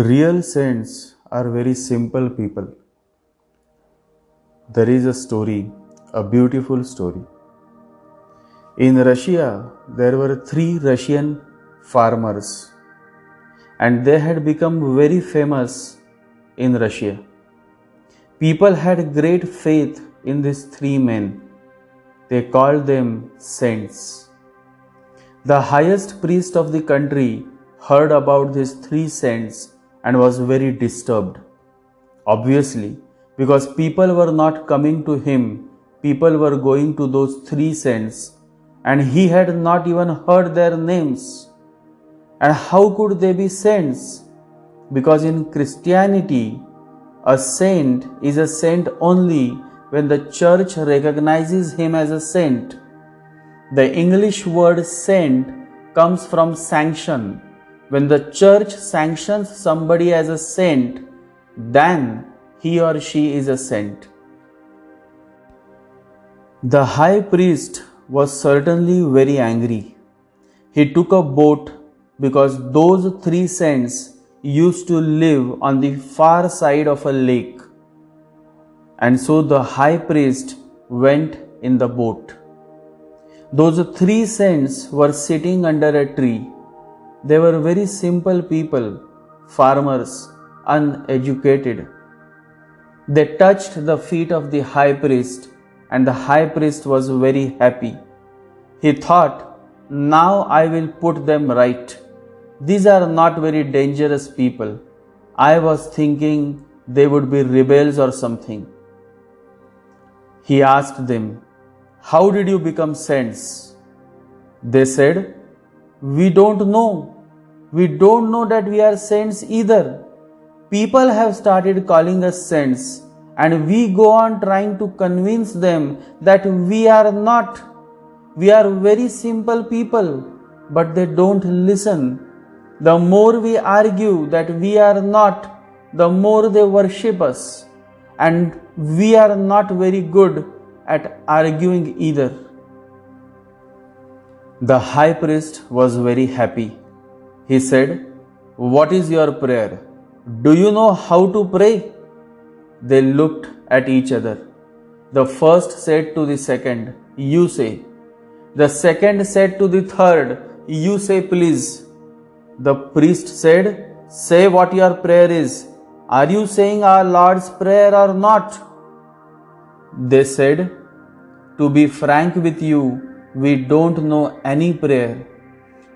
Real saints are very simple people. There is a story, a beautiful story. In Russia, there were three Russian farmers, and they had become very famous in Russia. People had great faith in these three men. They called them saints. The highest priest of the country heard about these three saints and was very disturbed. Obviously, because people were not coming to him, people were going to those three saints, and he had not even heard their names. And how could they be saints? Because in Christianity, a saint is a saint only when the church recognizes him as a saint. The English word saint comes from sanction. When the church sanctions somebody as a saint, then he or she is a saint. The high priest was certainly very angry. He took a boat because those three saints used to live on the far side of a lake. And so the high priest went in the boat. Those three saints were sitting under a tree. They were very simple people, farmers, uneducated. They touched the feet of the high priest, and the high priest was very happy. He thought, now I will put them right. These are not very dangerous people. I was thinking they would be rebels or something. He asked them, how did you become saints? They said, we don't know. We don't know that we are saints either. People have started calling us saints, and we go on trying to convince them that we are not. We are very simple people, but they don't listen. The more we argue that we are not, the more they worship us, and we are not very good at arguing either. The high priest was very happy. He said, what is your prayer? Do you know how to pray? They looked at each other. The first said to the second, you say. The second said to the third, you say please. The priest said, say what your prayer is. Are you saying our Lord's Prayer or not? They said, to be frank with you, we don't know any prayer.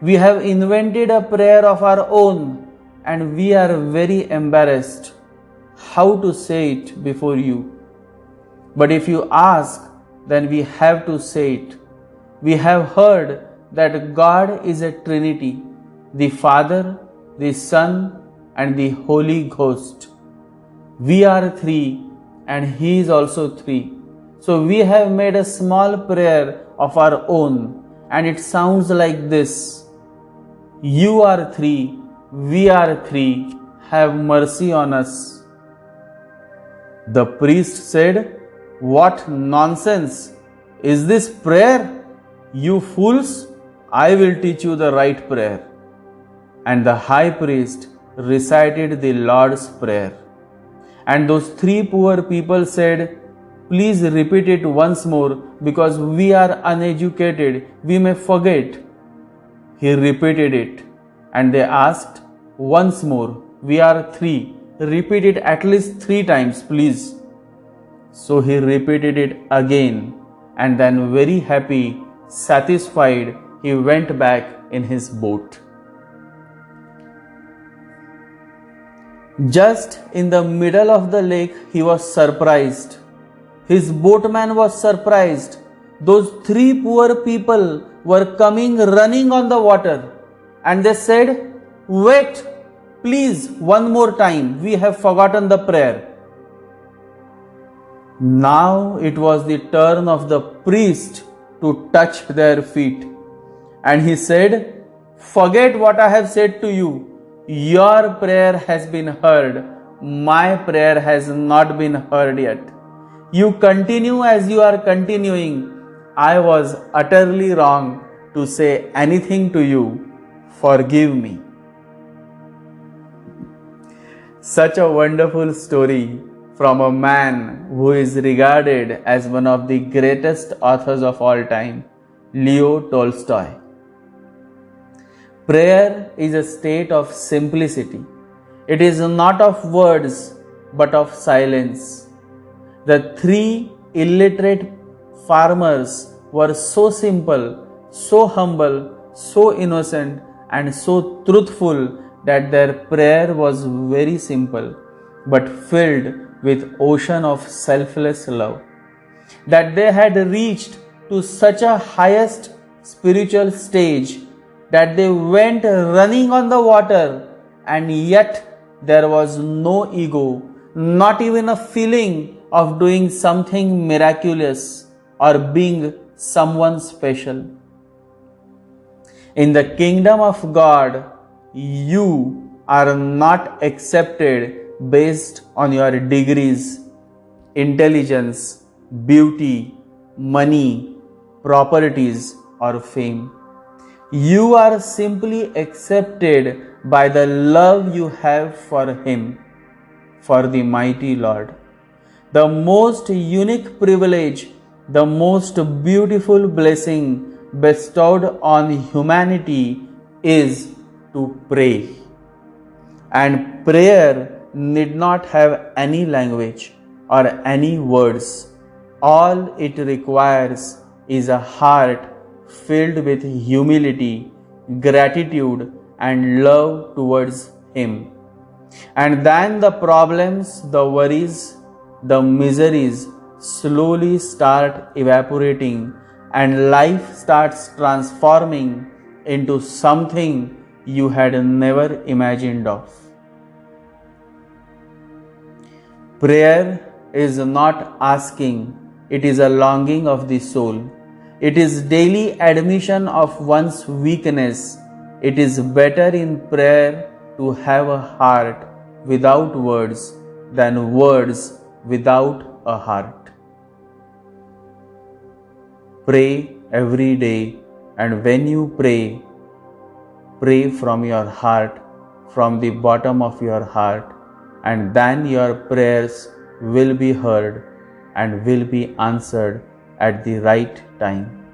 We have invented a prayer of our own, and we are very embarrassed how to say it before you. But if you ask, then we have to say it. We have heard that God is a Trinity, the Father, the Son, and the Holy Ghost. We are three, and He is also three. So we have made a small prayer of our own, and it sounds like this. You are three, we are three, have mercy on us. The priest said, what nonsense! Is this prayer? You fools, I will teach you the right prayer. And the high priest recited the Lord's Prayer. And those three poor people said, please repeat it once more because we are uneducated, we may forget. He repeated it, and they asked, once more, we are three, repeat it at least 3 times, please. So he repeated it again, and then very happy, satisfied, he went back in his boat. Just in the middle of the lake, he was surprised. His boatman was surprised. Those 3 poor people were coming running on the water, and they said, wait, please, one more time, we have forgotten the prayer. Now it was the turn of the priest to touch their feet. And he said, forget what I have said to you. Your prayer has been heard. My prayer has not been heard yet. You continue as you are continuing. I was utterly wrong to say anything to you. Forgive me. Such a wonderful story from a man who is regarded as one of the greatest authors of all time, Leo Tolstoy. Prayer is a state of simplicity. It is not of words but of silence. The three illiterate farmers were so simple, so humble, so innocent, and so truthful that their prayer was very simple but filled with ocean of selfless love. That they had reached to such a highest spiritual stage that they went running on the water, and yet there was no ego, not even a feeling of doing something miraculous or being someone special. In the kingdom of God, you are not accepted based on your degrees, intelligence, beauty, money, properties, or fame. You are simply accepted by the love you have for Him, for the mighty Lord. The most unique privilege, the most beautiful blessing bestowed on humanity is to pray. And prayer need not have any language or any words. All it requires is a heart filled with humility, gratitude, and love towards Him. And then the problems, the worries, the miseries slowly start evaporating, and life starts transforming into something you had never imagined of. Prayer is not asking, it is a longing of the soul. It is daily admission of one's weakness. It is better in prayer to have a heart without words than words without a heart. Pray every day, and when you pray, pray from your heart, from the bottom of your heart, and then your prayers will be heard and will be answered at the right time.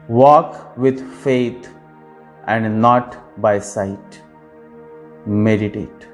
Walk with faith and not by sight. Meditate.